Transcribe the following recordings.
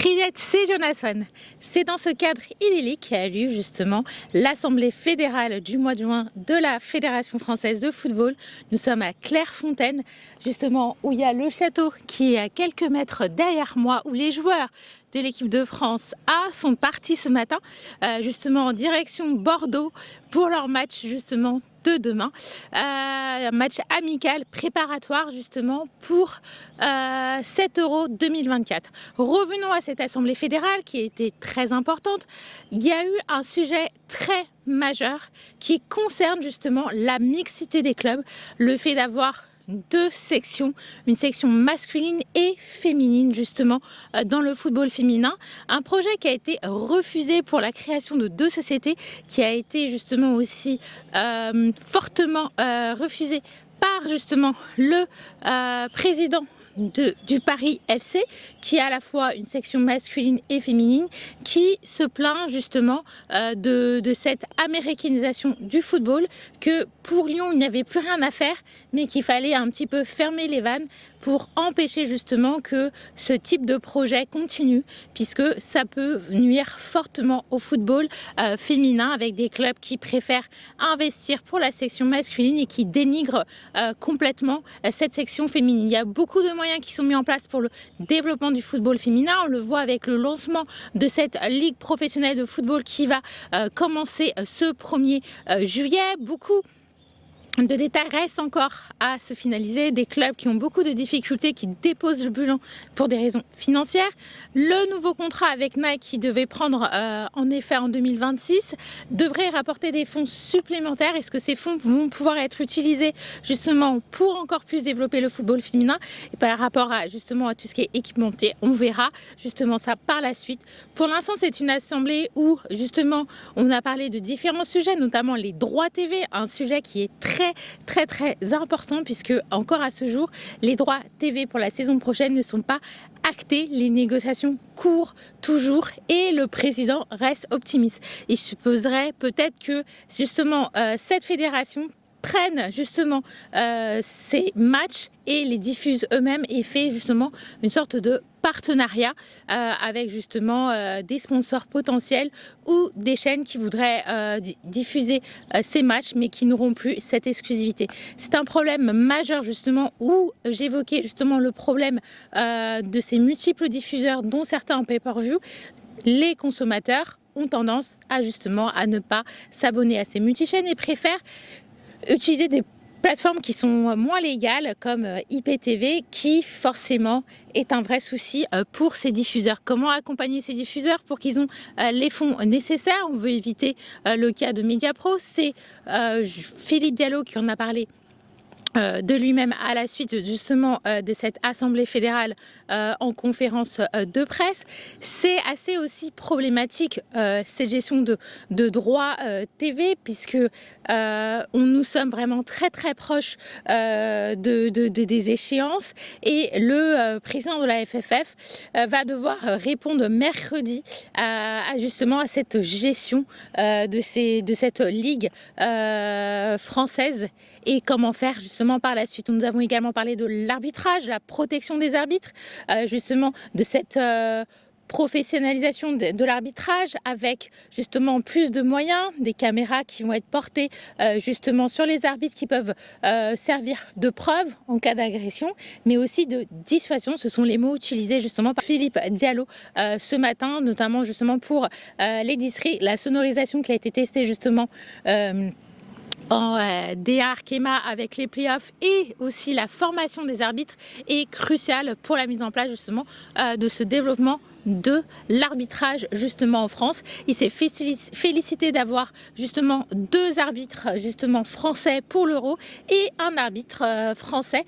Triette, c'est Jonas One. C'est dans ce cadre idyllique qu'a eu justement l'Assemblée fédérale du mois de juin de la Fédération française de football. Nous sommes à Clairefontaine, justement où il y a le château qui est à quelques mètres derrière moi, où les joueurs de l'équipe de France A sont partis ce matin, justement en direction Bordeaux pour leur match justement de demain, un match amical préparatoire justement pour cet Euro 2024. Revenons à cette Assemblée fédérale qui a été très importante. Il y a eu un sujet très majeur qui concerne justement la mixité des clubs, le fait d'avoir deux sections, une section masculine et féminine justement dans le football féminin. Un projet qui a été refusé pour la création de deux sociétés, qui a été justement aussi fortement refusé par justement le président du Paris FC, qui a à la fois une section masculine et féminine, qui se plaint justement de cette américanisation du football, que pour Lyon il n'y avait plus rien à faire, mais qu'il fallait un petit peu fermer les vannes pour empêcher justement que ce type de projet continue, puisque ça peut nuire fortement au football féminin, avec des clubs qui préfèrent investir pour la section masculine et qui dénigrent complètement cette section féminine. Il y a beaucoup de moyens qui sont mis en place pour le développement du football féminin. On le voit avec le lancement de cette ligue professionnelle de football qui va commencer ce 1er juillet. Beaucoup de détails restent encore à se finaliser, des clubs qui ont beaucoup de difficultés, qui déposent le bilan pour des raisons financières. Le nouveau contrat avec Nike, qui devait prendre en effet en 2026, devrait rapporter des fonds supplémentaires. Est-ce que ces fonds vont pouvoir être utilisés justement pour encore plus développer le football féminin? Et par rapport à justement à tout ce qui est équipementier, on verra justement ça par la suite. Pour l'instant, c'est une assemblée où justement on a parlé de différents sujets, notamment les droits TV, un sujet qui est très important, puisque encore à ce jour les droits TV pour la saison prochaine ne sont pas actés. Les négociations courent toujours et le président reste optimiste. Il supposerait peut-être que justement cette fédération prennent justement ces matchs et les diffusent eux-mêmes et fait justement une sorte de partenariat avec justement des sponsors potentiels ou des chaînes qui voudraient diffuser ces matchs mais qui n'auront plus cette exclusivité. C'est un problème majeur justement, où j'évoquais justement le problème de ces multiples diffuseurs, dont certains en pay-per-view. Les consommateurs ont tendance à justement à ne pas s'abonner à ces multichaînes et préfèrent utiliser des plateformes qui sont moins légales comme IPTV, qui forcément est un vrai souci pour ces diffuseurs. Comment accompagner ces diffuseurs pour qu'ils ont les fonds nécessaires? On veut éviter le cas de Mediapro. C'est Philippe Diallo qui en a parlé de lui-même à la suite justement de cette Assemblée fédérale en conférence de presse. C'est assez aussi problématique cette gestion de droits TV, puisque nous sommes vraiment très proches des échéances, et le président de la FFF va devoir répondre mercredi justement à cette gestion de cette ligue française, et comment faire justement par la suite. Nous avons également parlé de l'arbitrage, la protection des arbitres, justement de cette professionnalisation de l'arbitrage, avec justement plus de moyens, des caméras qui vont être portées justement sur les arbitres, qui peuvent servir de preuve en cas d'agression, mais aussi de dissuasion. Ce sont les mots utilisés justement par Philippe Diallo ce matin, notamment justement pour les districts, la sonorisation qui a été testée justement en DA Arkema avec les playoffs, et aussi la formation des arbitres est cruciale pour la mise en place justement de ce développement de l'arbitrage justement en France. Il s'est félicité d'avoir justement deux arbitres justement français pour l'Euro et un arbitre français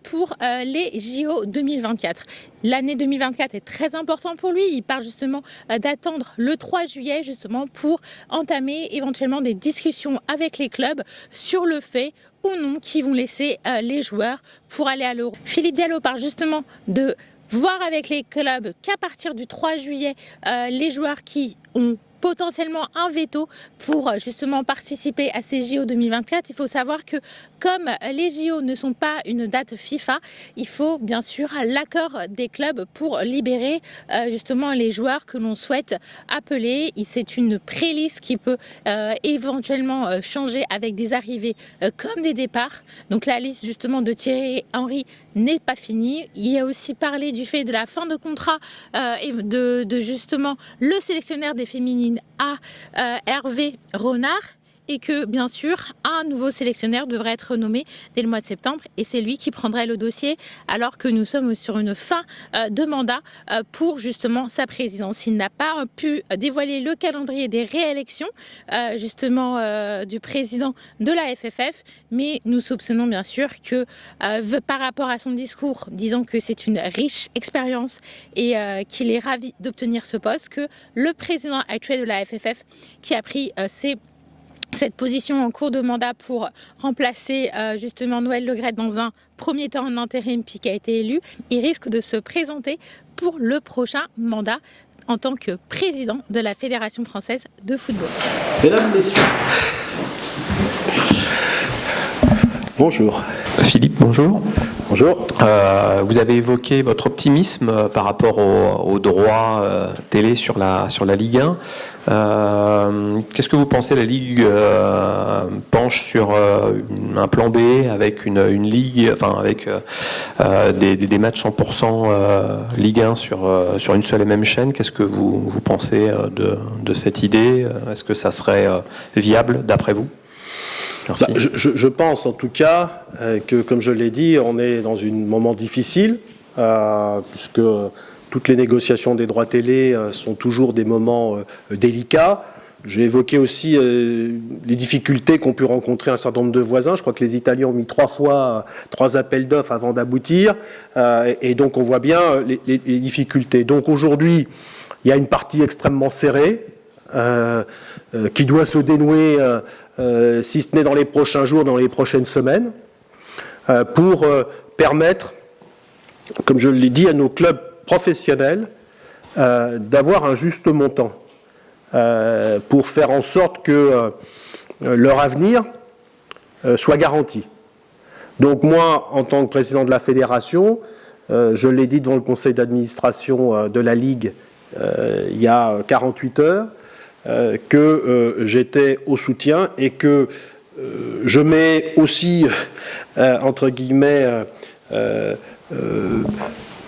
pour les JO 2024. L'année 2024 est très importante pour lui. Il parle justement d'attendre le 3 juillet justement pour entamer éventuellement des discussions avec les clubs sur le fait ou non qu'ils vont laisser les joueurs pour aller à l'Euro. Philippe Diallo parle justement de voir avec les clubs qu'à partir du 3 juillet, les joueurs qui ont potentiellement un veto pour justement participer à ces JO 2024. Il faut savoir que comme les JO ne sont pas une date FIFA, il faut bien sûr l'accord des clubs pour libérer justement les joueurs que l'on souhaite appeler. C'est une pré-liste qui peut éventuellement changer avec des arrivées comme des départs. Donc la liste justement de Thierry Henry n'est pas finie. Il y a aussi parlé du fait de la fin de contrat et de justement le sélectionneur des féminines à Hervé Renard, et que bien sûr un nouveau sélectionneur devrait être nommé dès le mois de septembre, et c'est lui qui prendrait le dossier alors que nous sommes sur une fin de mandat pour justement sa présidence. Il n'a pas pu dévoiler le calendrier des réélections justement du président de la FFF, mais nous soupçonnons bien sûr que par rapport à son discours disant que c'est une riche expérience et qu'il est ravi d'obtenir ce poste, que le président actuel de la FFF qui a pris cette position en cours de mandat pour remplacer justement Noël Le Graët dans un premier temps en intérim puis qui a été élu, il risque de se présenter pour le prochain mandat en tant que président de la Fédération française de football. Mesdames, Messieurs, bonjour. Philippe, bonjour. Bonjour. Vous avez évoqué votre optimisme par rapport aux droits télé sur la Ligue 1. Qu'est-ce que vous pensez? La Ligue penche sur un plan B avec une ligue, enfin avec des matchs 100% Ligue 1 sur une seule et même chaîne. Qu'est-ce que vous pensez de cette idée? Est-ce que ça serait viable d'après vous? Bah, je pense en tout cas que, comme je l'ai dit, on est dans un moment difficile, puisque toutes les négociations des droits télé sont toujours des moments délicats. J'ai évoqué aussi les difficultés qu'ont pu rencontrer un certain nombre de voisins. Je crois que les Italiens ont mis 3 appels d'offres avant d'aboutir, et donc on voit bien les difficultés. Donc aujourd'hui, il y a une partie extrêmement serrée qui doit se dénouer, si ce n'est dans les prochains jours, dans les prochaines semaines, pour permettre, comme je l'ai dit, à nos clubs professionnels d'avoir un juste montant, pour faire en sorte que leur avenir soit garanti. Donc moi, en tant que président de la fédération, je l'ai dit devant le conseil d'administration de la Ligue il y a 48 heures, que j'étais au soutien et que je mets aussi, entre guillemets,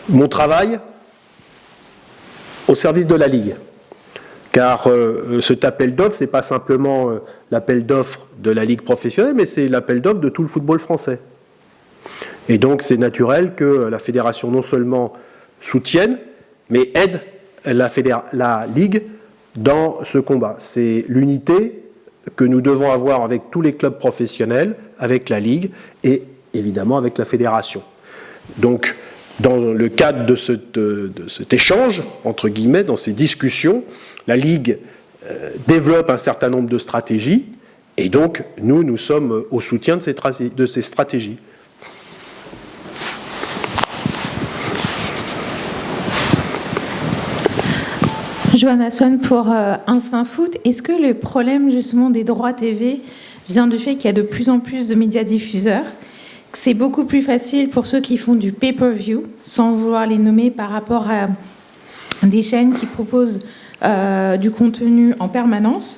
mon travail au service de la Ligue. Car cet appel d'offres, ce n'est pas simplement l'appel d'offres de la Ligue professionnelle, mais c'est l'appel d'offres de tout le football français. Et donc c'est naturel que la fédération non seulement soutienne, mais aide la Ligue dans ce combat. C'est l'unité que nous devons avoir avec tous les clubs professionnels, avec la Ligue et évidemment avec la fédération. Donc, dans le cadre de cet échange, entre guillemets, dans ces discussions, la Ligue développe un certain nombre de stratégies et donc nous sommes au soutien de ces stratégies. Johanna Swan pour Instinct Foot. Est-ce que le problème justement des droits TV vient du fait qu'il y a de plus en plus de médias diffuseurs, que c'est beaucoup plus facile pour ceux qui font du pay-per-view, sans vouloir les nommer, par rapport à des chaînes qui proposent du contenu en permanence,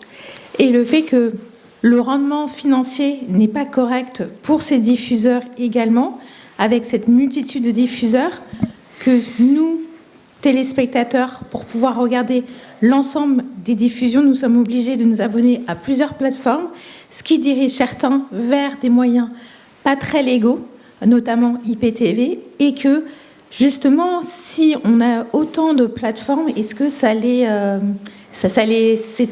et le fait que le rendement financier n'est pas correct pour ces diffuseurs également, avec cette multitude de diffuseurs, que nous, téléspectateurs, pour pouvoir regarder l'ensemble des diffusions, nous sommes obligés de nous abonner à plusieurs plateformes, ce qui dirige certains vers des moyens pas très légaux, notamment IPTV, et que justement, si on a autant de plateformes, est-ce que c'est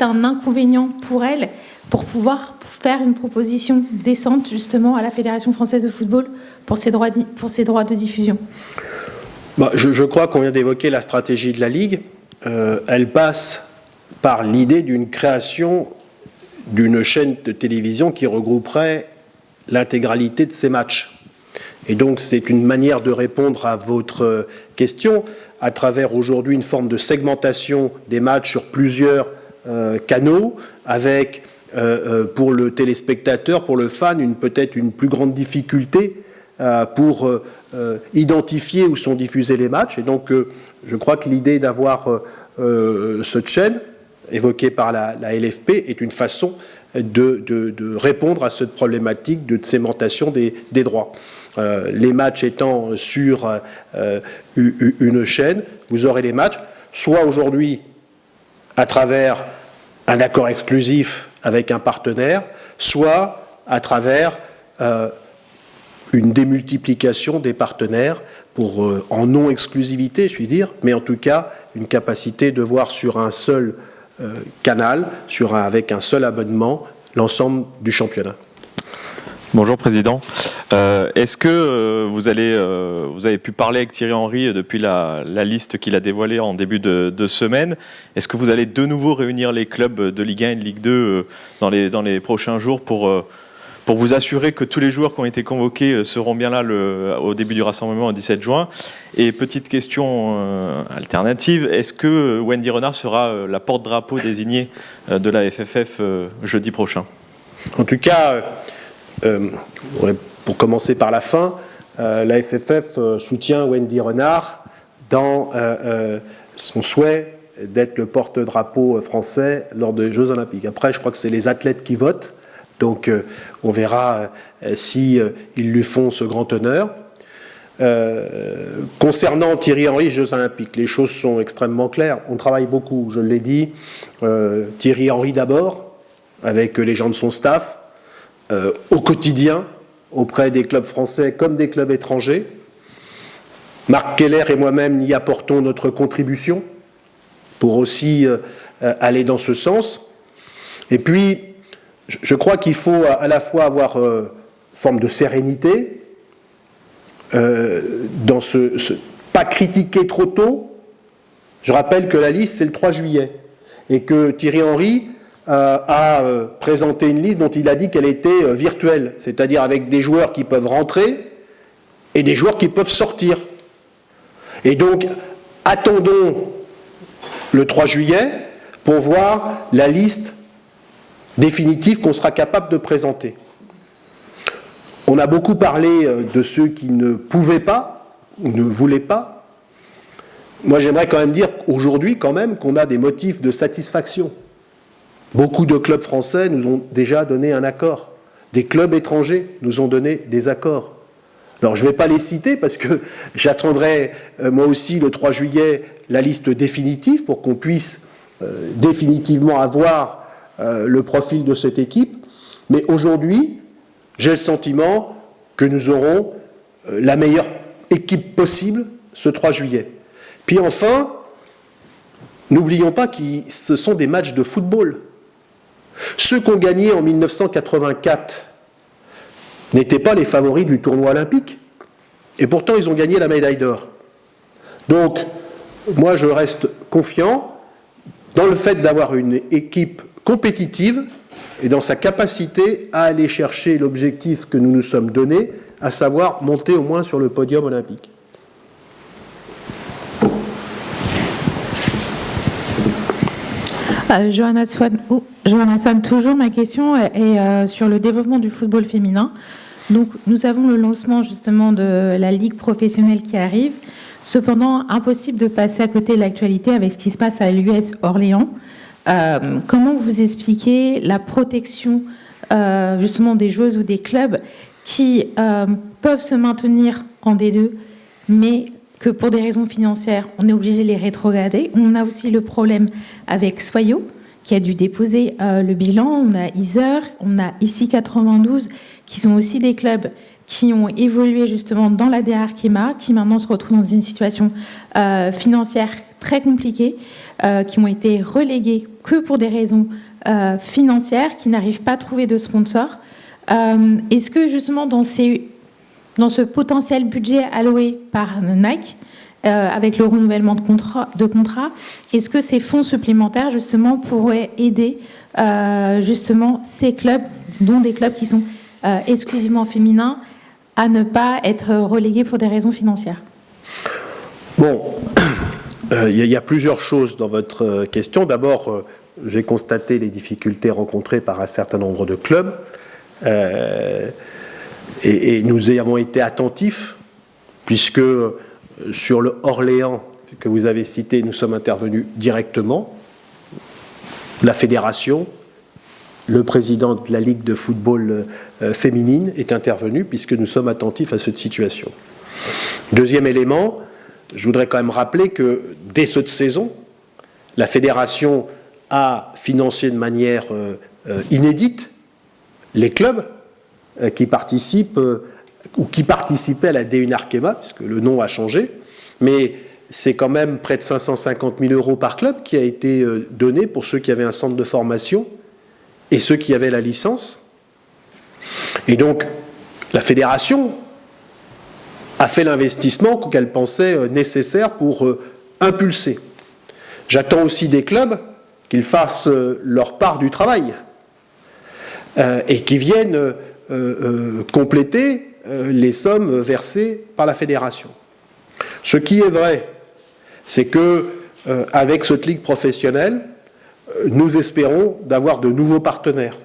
un inconvénient pour elles pour pouvoir faire une proposition décente justement à la Fédération française de football pour ces droits de diffusion? Je crois qu'on vient d'évoquer la stratégie de la Ligue. Elle passe par l'idée d'une création d'une chaîne de télévision qui regrouperait l'intégralité de ces matchs. Et donc c'est une manière de répondre à votre question à travers aujourd'hui une forme de segmentation des matchs sur plusieurs canaux, avec pour le téléspectateur, pour le fan, peut-être une plus grande difficulté pour identifier où sont diffusés les matchs. Et donc, je crois que l'idée d'avoir cette chaîne évoquée par la LFP est une façon de répondre à cette problématique de segmentation des droits. Les matchs étant sur une chaîne, vous aurez les matchs, soit aujourd'hui à travers un accord exclusif avec un partenaire, soit à travers une démultiplication des partenaires pour, en non-exclusivité, je puis dire, mais en tout cas une capacité de voir sur un seul canal, avec un seul abonnement, l'ensemble du championnat. Bonjour Président. Est-ce que vous avez pu parler avec Thierry Henry depuis la liste qu'il a dévoilée en début de semaine? Est-ce que vous allez de nouveau réunir les clubs de Ligue 1 et de Ligue 2 dans les prochains jours pour vous assurer que tous les joueurs qui ont été convoqués seront bien là au début du rassemblement le 17 juin? Et petite question alternative, est-ce que Wendy Renard sera la porte-drapeau désignée de la FFF jeudi prochain? En tout cas, pour commencer par la fin, la FFF soutient Wendy Renard dans son souhait d'être le porte-drapeau français lors des Jeux Olympiques. Après, je crois que c'est les athlètes qui votent. Donc, on verra si ils lui font ce grand honneur. Concernant Thierry Henry, Jeux Olympiques, les choses sont extrêmement claires. On travaille beaucoup, je l'ai dit. Thierry Henry d'abord, avec les gens de son staff, au quotidien, auprès des clubs français comme des clubs étrangers. Marc Keller et moi-même y apportons notre contribution pour aussi aller dans ce sens. Et puis, je crois qu'il faut à la fois avoir une forme de sérénité, dans pas critiquer trop tôt. Je rappelle que la liste, c'est le 3 juillet, et que Thierry Henry a présenté une liste dont il a dit qu'elle était virtuelle, c'est-à-dire avec des joueurs qui peuvent rentrer et des joueurs qui peuvent sortir. Et donc, attendons le 3 juillet pour voir la liste définitive qu'on sera capable de présenter. On a beaucoup parlé de ceux qui ne pouvaient pas ou ne voulaient pas. Moi, j'aimerais quand même dire aujourd'hui quand même qu'on a des motifs de satisfaction. Beaucoup de clubs français nous ont déjà donné un accord. Des clubs étrangers nous ont donné des accords. Alors, je ne vais pas les citer parce que j'attendrai moi aussi le 3 juillet la liste définitive pour qu'on puisse définitivement avoir le profil de cette équipe, mais aujourd'hui, j'ai le sentiment que nous aurons la meilleure équipe possible ce 3 juillet. Puis enfin, n'oublions pas que ce sont des matchs de football. Ceux qui ont gagné en 1984 n'étaient pas les favoris du tournoi olympique, et pourtant ils ont gagné la médaille d'or. Donc, moi je reste confiant dans le fait d'avoir une équipe compétitive et dans sa capacité à aller chercher l'objectif que nous nous sommes donné, à savoir monter au moins sur le podium olympique. Johanna Swan, toujours ma question est sur le développement du football féminin. Donc, nous avons le lancement justement de la Ligue professionnelle qui arrive. Cependant, impossible de passer à côté de l'actualité avec ce qui se passe à l'US Orléans. Comment vous expliquez la protection justement des joueuses ou des clubs qui peuvent se maintenir en D2, mais que pour des raisons financières, on est obligé de les rétrograder? On a aussi le problème avec Soyo, qui a dû déposer le bilan. On a Iser, on a ici 92, qui sont aussi des clubs qui ont évolué justement dans la DRKMA, qui maintenant se retrouvent dans une situation financière très compliquée, qui ont été relégués que pour des raisons financières, qui n'arrivent pas à trouver de sponsors. Est-ce que justement dans ce potentiel budget alloué par Nike, avec le renouvellement de contrat, est-ce que ces fonds supplémentaires justement pourraient aider justement ces clubs, dont des clubs qui sont exclusivement féminins, à ne pas être relégués pour des raisons financières? Bon, il y a plusieurs choses dans votre question. D'abord, j'ai constaté les difficultés rencontrées par un certain nombre de clubs et nous avons été attentifs puisque sur le Orléans que vous avez cité, nous sommes intervenus directement. La fédération, le président de la Ligue de football féminine est intervenu puisque nous sommes attentifs à cette situation. Deuxième élément, je voudrais quand même rappeler que dès cette saison, la fédération a financé de manière inédite les clubs qui participent ou qui participaient à la D1 Arkema, puisque le nom a changé, mais c'est quand même près de 550 000 € par club qui a été donné pour ceux qui avaient un centre de formation et ceux qui avaient la licence. Et donc, la fédération a fait l'investissement qu'elle pensait nécessaire pour impulser. J'attends aussi des clubs qu'ils fassent leur part du travail et qui viennent compléter les sommes versées par la fédération. Ce qui est vrai, c'est que avec cette ligue professionnelle, nous espérons d'avoir de nouveaux partenaires.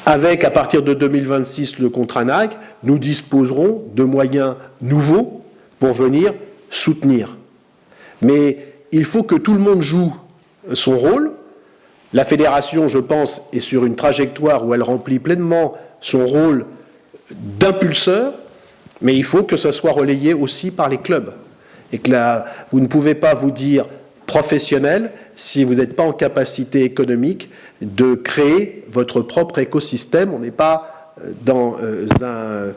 Avec, à partir de 2026, le contrat NAC, nous disposerons de moyens nouveaux pour venir soutenir. Mais il faut que tout le monde joue son rôle. La fédération, je pense, est sur une trajectoire où elle remplit pleinement son rôle d'impulseur, mais il faut que ça soit relayé aussi par les clubs. Et que vous ne pouvez pas vous dire professionnel si vous n'êtes pas en capacité économique de créer votre propre écosystème. On n'est pas dans un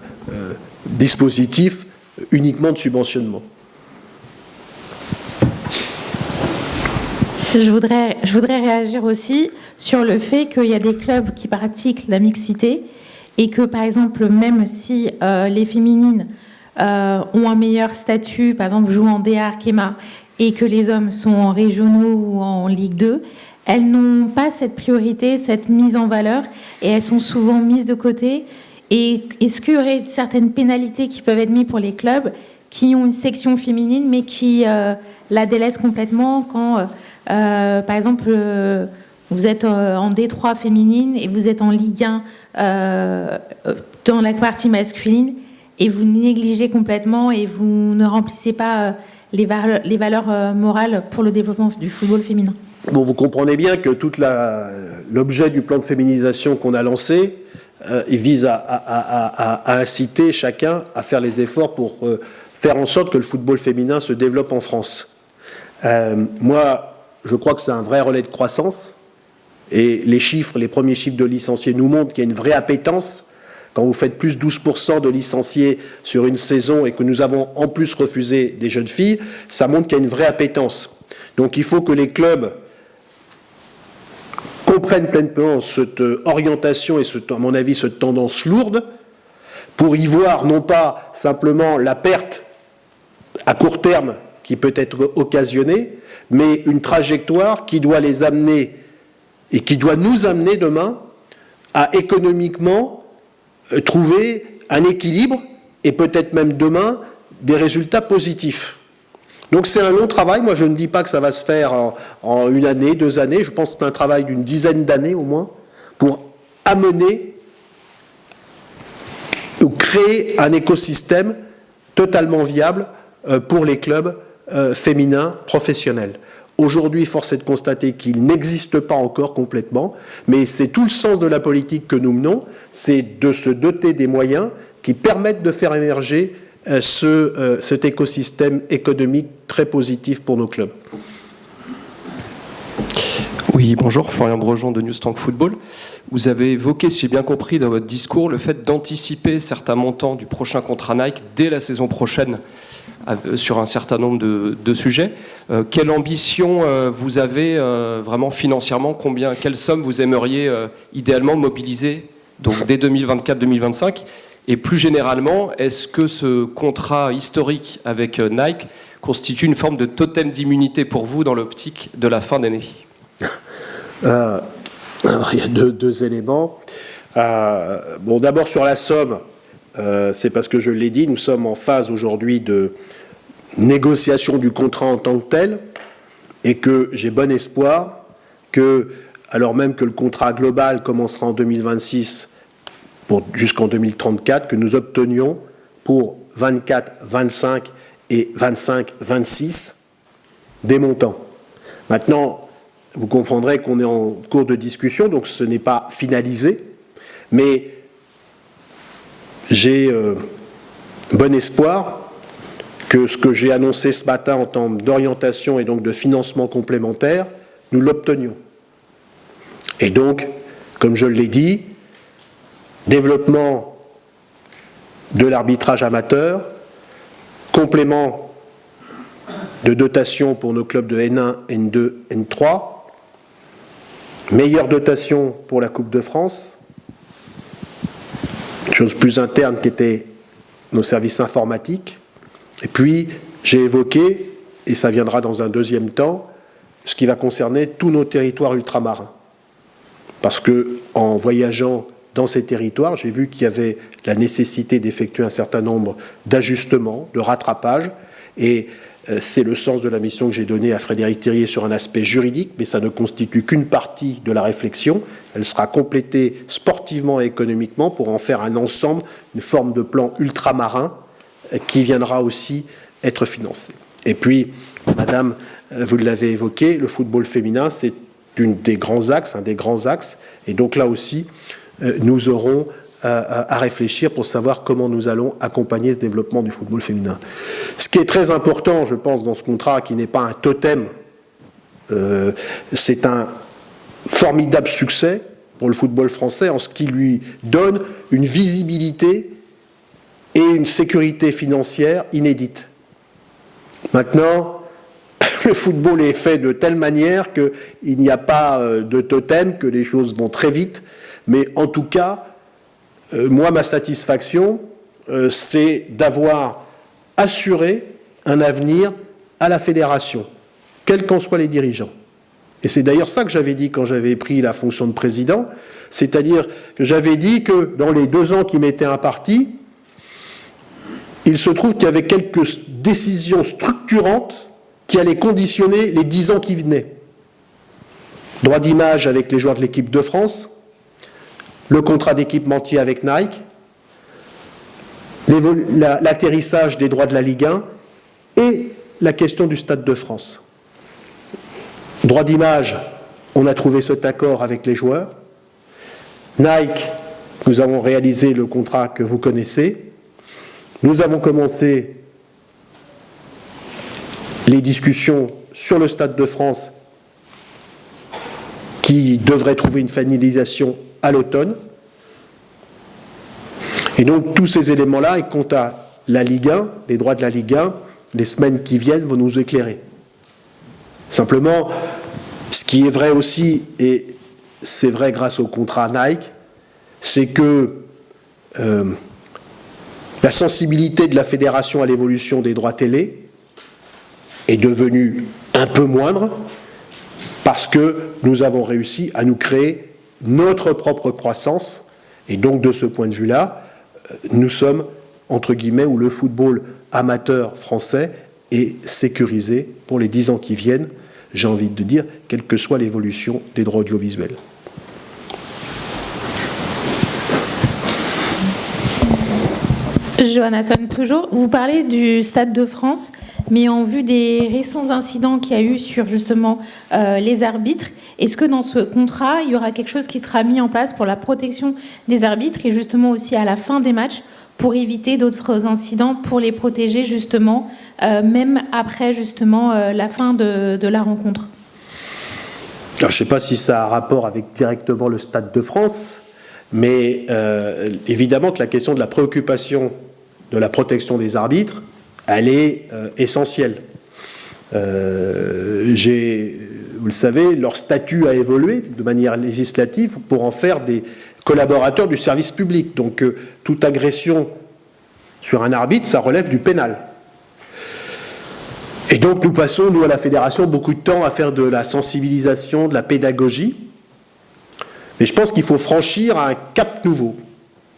dispositif uniquement de subventionnement. Je voudrais réagir aussi sur le fait qu'il y a des clubs qui pratiquent la mixité et que, par exemple, même si les féminines ont un meilleur statut, par exemple, jouent en DA Arkema, et que les hommes sont en régionaux ou en Ligue 2, elles n'ont pas cette priorité, cette mise en valeur, et elles sont souvent mises de côté. Et est-ce qu'il y aurait certaines pénalités qui peuvent être mises pour les clubs qui ont une section féminine, mais qui la délaissent complètement quand, par exemple, vous êtes en D3 féminine et vous êtes en Ligue 1 dans la partie masculine, et vous négligez complètement et vous ne remplissez pas les valeurs morales pour le développement du football féminin. Bon, vous comprenez bien que tout l'objet du plan de féminisation qu'on a lancé, il vise à inciter chacun à faire les efforts pour faire en sorte que le football féminin se développe en France. Moi, je crois que c'est un vrai relais de croissance, et les premiers chiffres de licenciés nous montrent qu'il y a une vraie appétence. Quand vous faites plus 12% de licenciés sur une saison et que nous avons en plus refusé des jeunes filles, ça montre qu'il y a une vraie appétence. Donc il faut que les clubs comprennent pleinement cette orientation et, à mon avis, cette tendance lourde pour y voir non pas simplement la perte à court terme qui peut être occasionnée, mais une trajectoire qui doit les amener et qui doit nous amener demain à économiquement trouver un équilibre et peut-être même demain des résultats positifs. Donc c'est un long travail. Moi je ne dis pas que ça va se faire en une année, 2 années. Je pense que c'est un travail d'une dizaine d'années au moins pour amener ou créer un écosystème totalement viable pour les clubs féminins professionnels. Aujourd'hui, force est de constater qu'il n'existe pas encore complètement, mais c'est tout le sens de la politique que nous menons, c'est de se doter des moyens qui permettent de faire émerger cet écosystème économique très positif pour nos clubs. Oui, bonjour, Florian Brejon de News Tank Football. Vous avez évoqué, si j'ai bien compris dans votre discours, le fait d'anticiper certains montants du prochain contrat Nike dès la saison prochaine sur un certain nombre de sujets. Quelle ambition vous avez vraiment financièrement, quelle somme vous aimeriez idéalement mobiliser donc dès 2024-2025? Et plus généralement, est-ce que ce contrat historique avec Nike constitue une forme de totem d'immunité pour vous dans l'optique de la fin d'année? Alors, il y a deux éléments. Bon, d'abord sur la somme, c'est parce que je l'ai dit, nous sommes en phase aujourd'hui de négociation du contrat en tant que tel, et que j'ai bon espoir que, alors même que le contrat global commencera en 2026 jusqu'en 2034, que nous obtenions pour 24, 25 et 25, 26 des montants. Maintenant, vous comprendrez qu'on est en cours de discussion, donc ce n'est pas finalisé, mais j'ai bon espoir que ce que j'ai annoncé ce matin en termes d'orientation et donc de financement complémentaire, nous l'obtenions. Et donc, comme je l'ai dit, développement de l'arbitrage amateur, complément de dotation pour nos clubs de N1, N2, N3, meilleure dotation pour la Coupe de France, chose plus interne qu'étaient nos services informatiques. Et puis, j'ai évoqué, et ça viendra dans un deuxième temps, ce qui va concerner tous nos territoires ultramarins. Parce que, en voyageant dans ces territoires, j'ai vu qu'il y avait la nécessité d'effectuer un certain nombre d'ajustements, de rattrapages, et c'est le sens de la mission que j'ai donnée à Frédéric Thirier sur un aspect juridique, mais ça ne constitue qu'une partie de la réflexion. Elle sera complétée sportivement et économiquement pour en faire un ensemble, une forme de plan ultramarin qui viendra aussi être financé. Et puis, Madame, vous l'avez évoqué, le football féminin, c'est un des grands axes, et donc là aussi, nous aurons à réfléchir pour savoir comment nous allons accompagner ce développement du football féminin. Ce qui est très important, je pense, dans ce contrat, qui n'est pas un totem, c'est un formidable succès pour le football français en ce qui lui donne une visibilité et une sécurité financière inédite. Maintenant, le football est fait de telle manière qu'il n'y a pas de totem, que les choses vont très vite, mais en tout cas, moi, ma satisfaction, c'est d'avoir assuré un avenir à la fédération, quels qu'en soient les dirigeants. Et c'est d'ailleurs ça que j'avais dit quand j'avais pris la fonction de président, c'est-à-dire que j'avais dit que dans les 2 ans qui m'étaient impartis, il se trouve qu'il y avait quelques décisions structurantes qui allaient conditionner les 10 ans qui venaient. Droit d'image avec les joueurs de l'équipe de France, le contrat d'équipementier avec Nike, l'atterrissage des droits de la Ligue 1 et la question du Stade de France. Droit d'image, on a trouvé cet accord avec les joueurs. Nike, nous avons réalisé le contrat que vous connaissez. Nous avons commencé les discussions sur le Stade de France qui devrait trouver une finalisation à l'automne. Et donc tous ces éléments-là, et quant à la Ligue 1, les droits de la Ligue 1, les semaines qui viennent vont nous éclairer. Simplement, ce qui est vrai aussi, et c'est vrai grâce au contrat Nike, c'est que la sensibilité de la fédération à l'évolution des droits télé est devenue un peu moindre parce que nous avons réussi à nous créer notre propre croissance, et donc de ce point de vue-là, nous sommes, entre guillemets, où le football amateur français est sécurisé pour les 10 ans qui viennent, j'ai envie de dire, quelle que soit l'évolution des droits audiovisuels. Johanna Son, toujours, vous parlez du Stade de France, mais en vue des récents incidents qu'il y a eu sur justement les arbitres, est-ce que dans ce contrat, il y aura quelque chose qui sera mis en place pour la protection des arbitres et justement aussi à la fin des matchs pour éviter d'autres incidents, pour les protéger justement, même après justement la fin de la rencontre? Alors, je ne sais pas si ça a un rapport avec directement le Stade de France, mais évidemment que la question de la préoccupation de la protection des arbitres, elle est essentielle. Vous le savez, leur statut a évolué de manière législative pour en faire des collaborateurs du service public. Donc toute agression sur un arbitre, ça relève du pénal. Et donc nous passons, nous à la fédération, beaucoup de temps à faire de la sensibilisation, de la pédagogie. Mais je pense qu'il faut franchir un cap nouveau.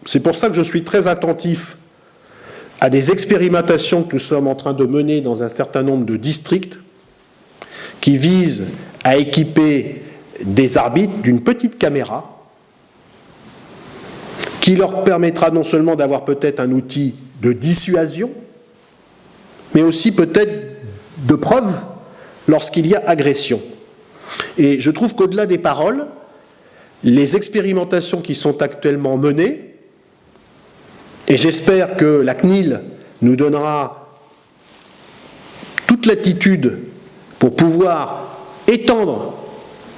C'est pour ça que je suis très attentif à des expérimentations que nous sommes en train de mener dans un certain nombre de districts qui visent à équiper des arbitres d'une petite caméra qui leur permettra non seulement d'avoir peut-être un outil de dissuasion, mais aussi peut-être de preuve lorsqu'il y a agression. Et je trouve qu'au-delà des paroles, les expérimentations qui sont actuellement menées, et j'espère que la CNIL nous donnera toute l'attitude pour pouvoir étendre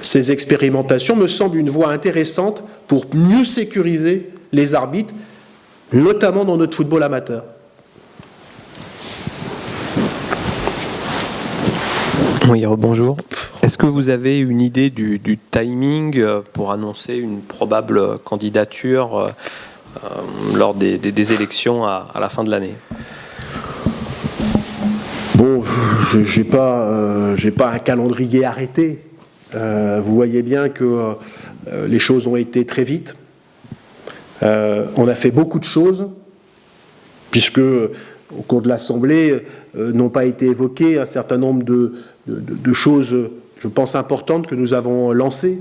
ces expérimentations, me semble une voie intéressante pour mieux sécuriser les arbitres, notamment dans notre football amateur. Oui, bonjour. Est-ce que vous avez une idée du timing pour annoncer une probable candidature lors des élections à la fin de l'année ? Bon, j'ai pas un calendrier arrêté. Vous voyez bien que les choses ont été très vite. On a fait beaucoup de choses, puisque au cours de l'Assemblée n'ont pas été évoquées un certain nombre de choses, je pense, importantes que nous avons lancées.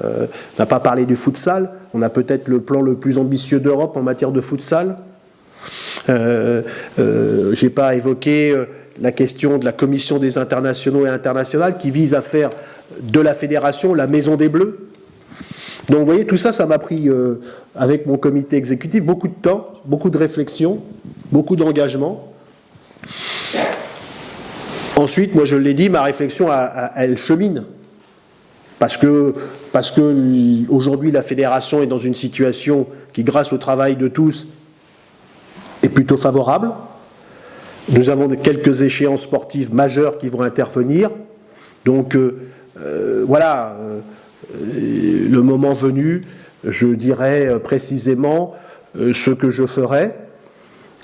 On n'a pas parlé du futsal. On a peut-être le plan le plus ambitieux d'Europe en matière de futsal. J'ai pas évoqué la question de la commission des internationaux et internationales qui vise à faire de la fédération la maison des Bleus. Donc vous voyez, tout ça, ça m'a pris, avec mon comité exécutif, beaucoup de temps, beaucoup de réflexion, beaucoup d'engagement. Ensuite, moi je l'ai dit, ma réflexion, elle chemine. Parce que aujourd'hui, la fédération est dans une situation qui, grâce au travail de tous, est plutôt favorable. Nous avons quelques échéances sportives majeures qui vont intervenir. Donc, voilà, le moment venu, je dirai précisément ce que je ferai,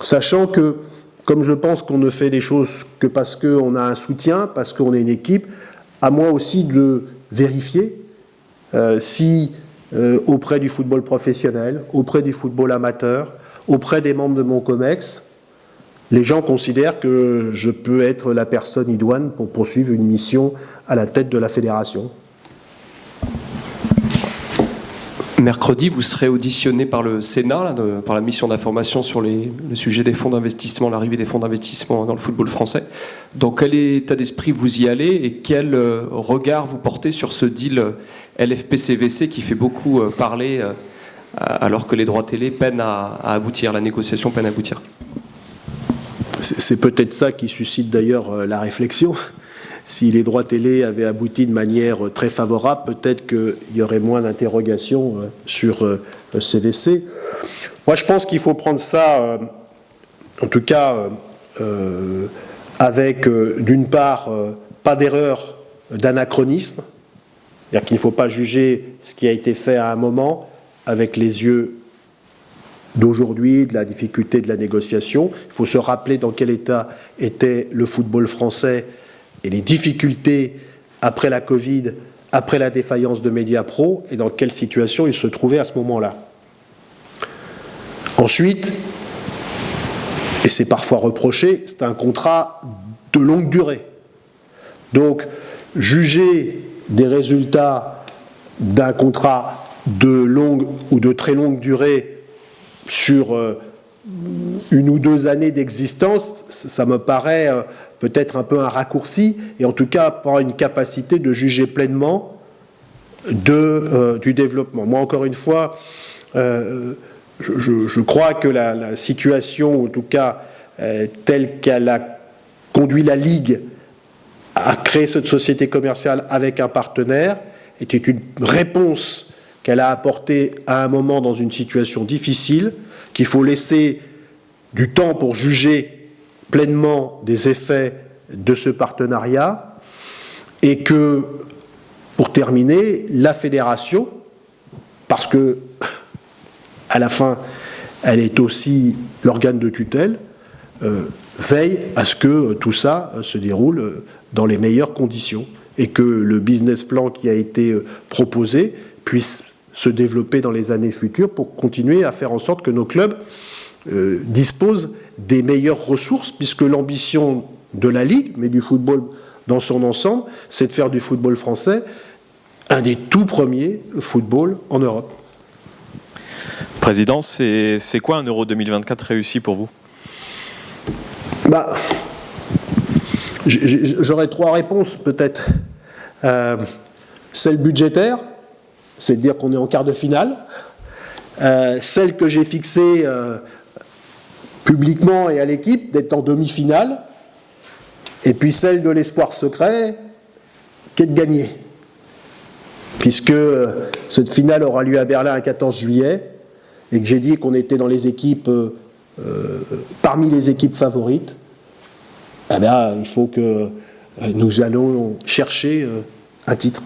sachant que, comme je pense qu'on ne fait les choses que parce qu'on a un soutien, parce qu'on est une équipe, à moi aussi de vérifier si, auprès du football professionnel, auprès du football amateur, auprès des membres de mon COMEX, les gens considèrent que je peux être la personne idoine pour poursuivre une mission à la tête de la fédération. Mercredi, vous serez auditionné par le Sénat, par la mission d'information sur le sujet des fonds d'investissement, l'arrivée des fonds d'investissement dans le football français. Dans quel état d'esprit vous y allez et quel regard vous portez sur ce deal LFP-CVC qui fait beaucoup parler alors que les droits télé peinent à aboutir, la négociation peine à aboutir? C'est peut-être ça qui suscite d'ailleurs la réflexion. Si les droits télé avaient abouti de manière très favorable, peut-être qu'il y aurait moins d'interrogations sur CVC. Moi, je pense qu'il faut prendre ça, en tout cas, avec, d'une part, pas d'erreur d'anachronisme, c'est-à-dire qu'il ne faut pas juger ce qui a été fait à un moment avec les yeux d'aujourd'hui, de la difficulté de la négociation. Il faut se rappeler dans quel état était le football français et les difficultés après la Covid, après la défaillance de Mediapro, et dans quelle situation il se trouvait à ce moment-là. Ensuite, et c'est parfois reproché, c'est un contrat de longue durée. Donc, juger des résultats d'un contrat de longue ou de très longue durée sur une ou deux années d'existence, ça me paraît peut-être un peu un raccourci, et en tout cas pas une capacité de juger pleinement du développement. Moi, encore une fois, je crois que la situation, en tout cas telle qu'elle a conduit la Ligue à créer cette société commerciale avec un partenaire, était une réponse qu'elle a apportée à un moment dans une situation difficile, qu'il faut laisser du temps pour juger pleinement des effets de ce partenariat, et que, pour terminer, la fédération, parce que à la fin, elle est aussi l'organe de tutelle, veille à ce que tout ça se déroule dans les meilleures conditions et que le business plan qui a été proposé puisse se développer dans les années futures pour continuer à faire en sorte que nos clubs disposent des meilleures ressources, puisque l'ambition de la Ligue, mais du football dans son ensemble, c'est de faire du football français un des tout premiers footballs en Europe. Président, c'est quoi un Euro 2024 réussi pour vous? J'aurais 3 réponses peut-être. Celle budgétaire, c'est de dire qu'on est en quart de finale. Celle que j'ai fixée publiquement et à l'équipe, d'être en demi-finale. Et puis celle de l'espoir secret, qui est de gagner. Puisque cette finale aura lieu à Berlin le 14 juillet, et que j'ai dit qu'on était dans les équipes, parmi les équipes favorites, il faut que nous allons chercher un titre.